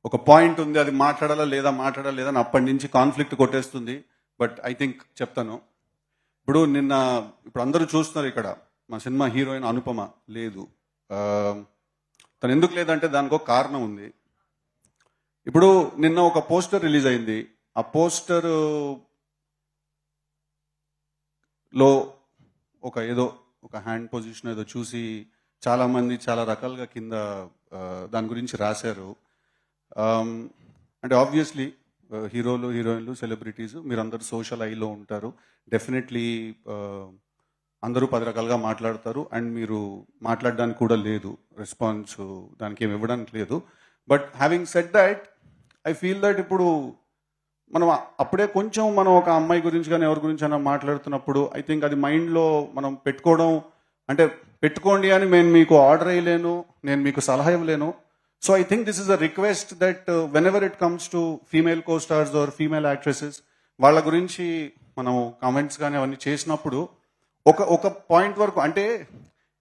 ఒక పాయింట్ ఉంది, అది మాట్లాడాలా లేదా అని అప్పటి నుంచి కాన్ఫ్లిక్ట్ కొట్టేస్తుంది. బట్ ఐ థింక్ చెప్తాను. ఇప్పుడు అందరూ చూస్తున్నారు ఇక్కడ మా సినిమా హీరోయిన్ అనుపమ లేదు. తను ఎందుకు లేదంటే దానికి ఒక కారణం ఉంది. ఇప్పుడు నిన్న ఒక పోస్టర్ రిలీజ్ అయింది. ఆ పోస్టర్ లో ఒక హ్యాండ్ పొజిషన్ ఏదో చూసి చాలా మంది చాలా రకాలుగా కింద దాని గురించి రాశారు. అంటే ఆబ్వియస్లీ హీరోలు, హీరోయిన్లు, సెలబ్రిటీస్ మీరందరూ సోషల్ ఐలో ఉంటారు. డెఫినెట్లీ అందరూ 10 రకాలుగా మాట్లాడతారు. అండ్ మీరు మాట్లాడడానికి కూడా లేదు, రెస్పాన్స్ దానికి ఏమి ఇవ్వడానికి లేదు. But having said that, I feel that ఇప్పుడు మనం అప్పుడే కొంచెం మనం ఒక అమ్మాయి గురించి కానీ ఎవరి గురించి అయినా మాట్లాడుతున్నప్పుడు ఐ థింక్ అది మైండ్లో మనం పెట్టుకోవడం, అంటే పెట్టుకోండి అని నేను మీకు ఆర్డర్ వేయలేను, నేను మీకు సలహా ఇవ్వలేను. So I think this is a request that when ever it comes to female co stars or female actresses, వాళ్ళ గురించి మనం కామెంట్స్ కానీ అవన్నీ చేసినప్పుడు ఒక పాయింట్ వరకు, అంటే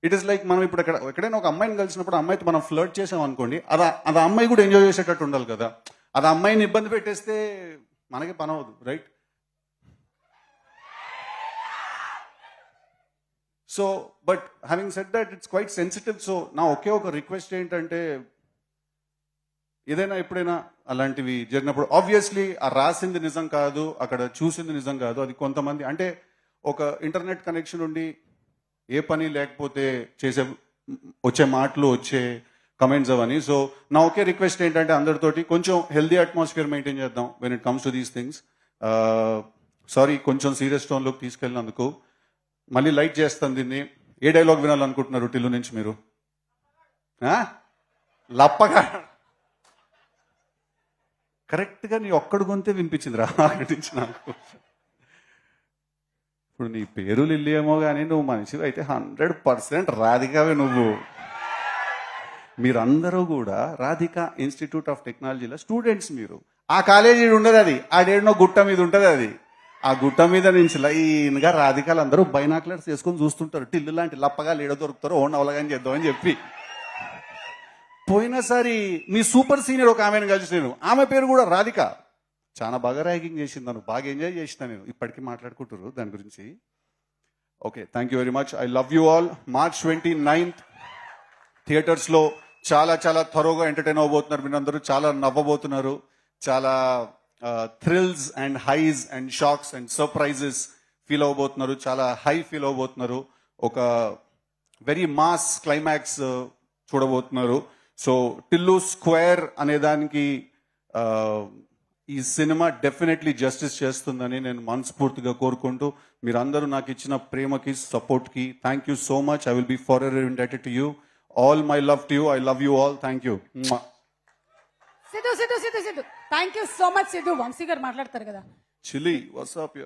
ఇట్ ఈస్ లైక్ మనం ఇప్పుడు ఎక్కడైనా ఒక అమ్మాయిని కలిసినప్పుడు అమ్మాయితో మనం ఫ్లర్ట్ చేసాం అనుకోండి, అది అమ్మాయి కూడా ఎంజాయ్ చేసేటట్టు ఉండాలి కదా. అది అమ్మాయిని ఇబ్బంది పెట్టేస్తే మనకి పని అవ్వదు, right? So but having said that, it's quite sensitive. So నా ఒకే ఒక రిక్వెస్ట్ ఏంటంటే, ఏదైనా ఎప్పుడైనా అలాంటివి జరిగినప్పుడు ఆబ్వియస్లీ ఆ రాసింది నిజం కాదు, అక్కడ చూసింది నిజం కాదు. అది కొంతమంది, అంటే ఒక ఇంటర్నెట్ కనెక్షన్ ఉండి ఏ పని లేకపోతే వచ్చే మాటలు, వచ్చే కమెంట్స్ అవన్నీ. సో నా ఒకే రిక్వెస్ట్ ఏంటంటే, అందరితోటి కొంచెం హెల్దీ అట్మాస్ఫియర్ మెయింటైన్ చేద్దాం when it comes to these things. Sorry, కొంచెం సీరియస్ టోన్లోకి తీసుకెళ్ళినందుకు. మళ్ళీ లైట్ చేస్తాను దీన్ని. ఏ డైలాగ్ వినాలనుకుంటున్నారు టిల్లు నుంచి మీరు? లప్పగా కరెక్ట్గా నీ ఒక్కడు గొంతే వినిపించింది రా అక్కడి నుంచి నాకు. ఇప్పుడు నీ పేరు లిల్లీ ఏమో కానీ నువ్వు మనిషివి అయితే 100% రాధికావే నువ్వు. మీరందరూ కూడా రాధికా ఇన్స్టిట్యూట్ ఆఫ్ టెక్నాలజీలో స్టూడెంట్స్. మీరు ఆ కాలేజీ ఉండదు, అది ఆడేడనో గుట్ట మీద ఉంటుంది. అది ఆ గుట్ట మీద నుంచి లైన్గా రాధికాలు అందరూ బైనాక్లర్స్ చేసుకొని చూస్తుంటారు. టిల్లు లాంటి లప్పగా లేడ దొరుకుతారో ఓన్ అవలగాని చేద్దామని చెప్పి. పోయినసారి మీ సూపర్ సీనియర్ ఒక ఆమెను కలిసి నేను, ఆమె పేరు కూడా రాధిక, చాలా బాగా ర్యాగింగ్ చేసింది, నన్ను బాగా ఎంజాయ్ చేసిన నేను. ఇప్పటికీ మాట్లాడుకుంటారు దాని గురించి. Okay, thank you very much. I love you all. March 29th థియేటర్స్లో చాలా చాలా త్వరగా ఎంటర్టైన్ అవ్వబోతున్నారు. మీరందరూ చాలా నవ్వబోతున్నారు. చాలా thrills and highs and shocks and surprises feel అవ్వబోతున్నారు. చాలా హై ఫీల్ అవ్వబోతున్నారు. ఒక వెరీ మాస్ క్లైమాక్స్ చూడబోతున్నారు. సో టిల్లు స్క్వేర్ అనే దానికి ఈ సినిమా డెఫినెట్లీ జస్టిస్ చేస్తుందని నేను మనస్ఫూర్తిగా కోరుకుంటూ, మీరందరూ నాకు ఇచ్చిన ప్రేమకి, సపోర్ట్కి thank you so much. I will be forever indebted to you. All my love to you. I love you all. Thank you. Siddhu thank you so much. Siddhu, Vamsi garu మాట్లాడతారు కదా. చిలి వాట్సాప్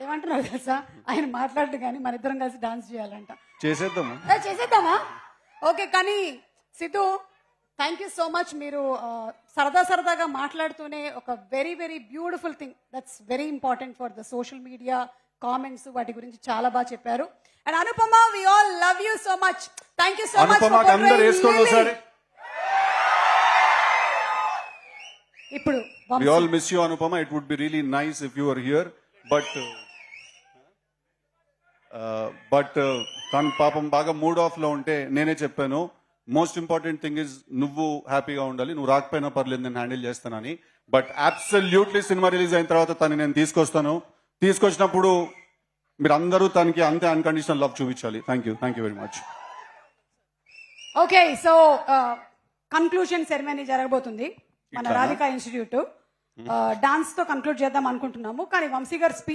ఏమంటున్నారు తెలుసా, ఆయన మాట్లాడు కానీ మన ఇద్దరం కలిసి డాన్స్ చేయాలంట. చేసేద్దామా? ఓకే, కానీ Siddhu thank you so much. మీరు సరదాగా మాట్లాడుతూనే ఒక very very beautiful thing, that's very important for the social media comments, వాటి గురించి చాలా బాగా చెప్పారు. And Anupama, we all love you so much. Thank you so much. ఇప్పుడు we all miss you Anupama. It would be really nice if you were here, but తను పాపం బాగా mood of లో ఉంటే నేనే చెప్పాను, మోస్ట్ ఇంపార్టెంట్ థింగ్ ఇస్ నువ్వు హ్యాపీగా ఉండాలి, నువ్వు రాకపోయినా పర్లేదు, నేను హ్యాండిల్ చేస్తానని. బట్ అబ్సల్యూట్లీ సినిమా రిలీజ్ అయిన తర్వాత తను నేను తీసుకొచ్చినప్పుడు మీరు అందరూ తనకి అంతే అన్కండిషనల్ లవ్ చూపించాలి. Thank you very much. Okay, so conclusion ceremony జరగబోతుంది మన రాధికా ఇన్స్టిట్యూట్. డాన్స్ తో కన్క్లూడ్ చేద్దాం అనుకుంటున్నాము, కానీ వంశీ గారు స్పీచ్